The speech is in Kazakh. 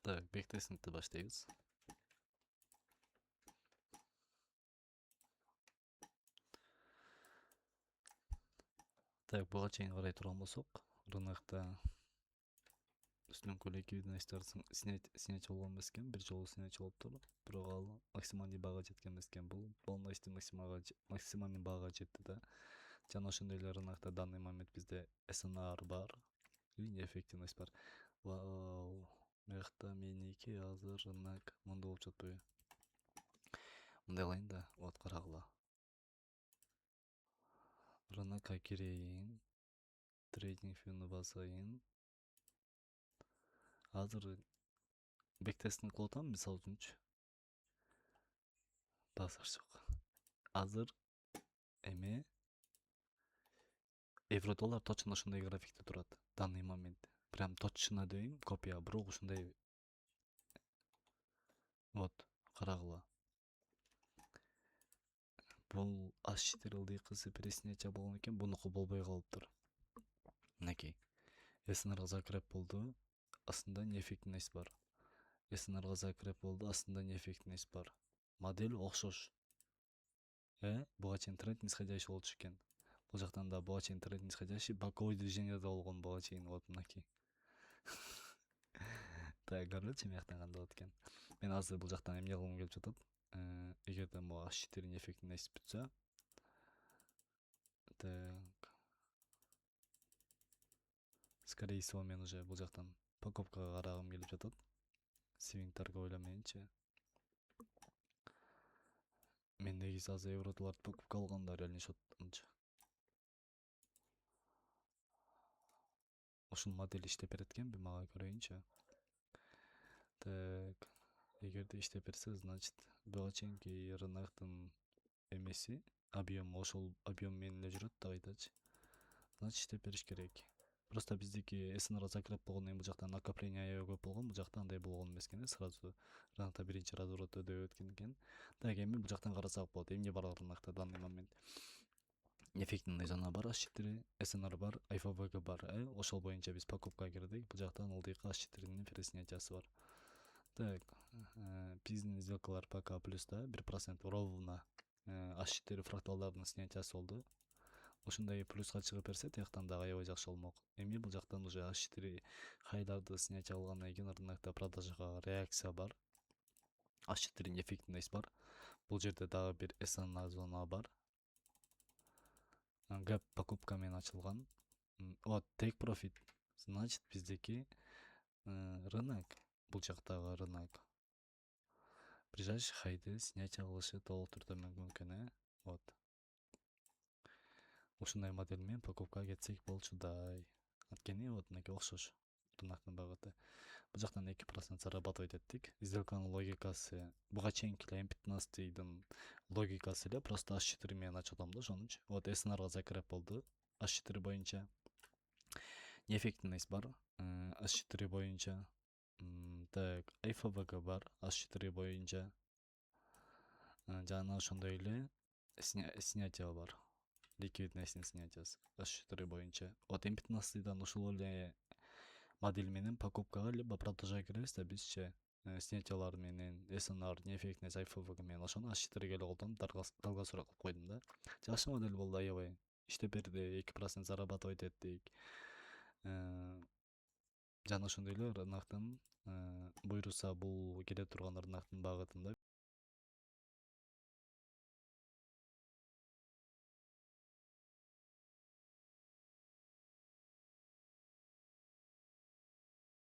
Так, бектесинтти баштайбыз. Так, буга чейин карай турган болсок, рынокто үстүн көйлекке видностьтарды снять болгон эмес экен, бир жолу снять болуптур. Бирок ал максимальный баага жеткен эмес экен. Бул полностью максимальный баага жетти да. Жана ошондой эле рынокто данный момент бизде SNR бар, линия эффективность бар. Вау, мыякта меники азыр рынок мындай болуп жатпайбы? Мындай кылайын да, вот карагыла. Рынокко кирейин, трейдинг вьюну басайын. Азыр бектестинг кылып атам, мисалы үчүнчү. Базар жок. Азыр эме евро доллар точно ошондой графикте турат данный момент. Прям точно дейм, копия, бирок ушундай. Вот, карагыла. Бул H4 ылдыйкысы переснятия болгон экен, бунуку болбой калыптыр. Мынакей. SNR закреп болду, астында неэффективность бар. SNR закреп болду, астында неэффективность бар. Модель окшош. Буга чейин тренд нисходящий болчу экен. Бул жактан да буга чейин тренд нисходящий, боковой движение да болгон буга чейин, вот мынакей. Так, көрдүңүзбү мыяктан кандай болот экен. Мен азыр бул жактан эмне кылгым келип жатат. Эгерде могу H4 неэффективность бүтсө, так. Скорее всего, мен уже бул жактан покупкага карагым келип жатат. Свинг торговля мененчи. Мен негизи азыр евро долларды покупка алганда реальный счетчу. Ушул модель иштеп берет экенби, мага көрөйүнчү. Так, эгерде иштеп берсе, значит, буга чейинки рыноктун эмеси, объему ошол объем менен эле жүрөт да кайтачы. Значит, иштеп бериш керек. Просто биздики SNR закреп болгондон кийин бул жакта накопление аябай көп болгон, бул жакта андай болгон эмес экен, сразу рынокто биринчи разворот өдөп өткөн экен. Так, эми бул жактан карасак болот. Эмне бар рынокто данный момент? Эффективный зона бар, H4, SNR бар, IFVG бар. Ошол боюнча биз покупкага кирдик. Бул жактан ылдыйкы H4-нин переснятиясы бар. Так, бизнес сделкалар пока плюста, 1% ровно. H4 фракталдардын снятиясы болду. Ушундай плюска чыгып берсе, тияктан дагы аябай жакшы болмок. Эми бул жактан уже H4 хайларды снятия алгандан кийин рынокто продажага реакция бар. H4 эффективность бар. Бул жерде дагы бир SNR зона бар. Гэп покупка менен ачылган. Вот, take profit. Значит, биздики рынок, бул жактагы рынок ближайший хайды снятия кылышы толук түрдө мүмкүн, Вот. Ушундай модель менен покупкага кетсек болчудай. Анткени вот мынакей окшош рыноктун багыты. Бул жактан 2% зарабатывать эттик. Сделканын логикасы буга чейинки M15-дин логикасы эле, просто H4 менен ачып атам да ошонучу. Вот SNR закреп болду. H4 боюнча неэффективность бар. H4 боюнча. Так, IFVG бар. H4 боюнча. Жана ошондой эле снятие бар. Ликвидностьтун снятиясы H4 боюнча. Вот M15-дан ушул эле модель менен покупкага либо продажага киребиз да бизче. Снятиялар менен SNR, неэффективность, IFVG менен ошону H4-ге эле колдонуп долгосрок кылып койдум да. Жакшы модель болду, аябай. Иштеп берди, 2% зарабатывать эттик. Жана ошондой эле рыноктун буйруса бул келе турган рыноктун багытында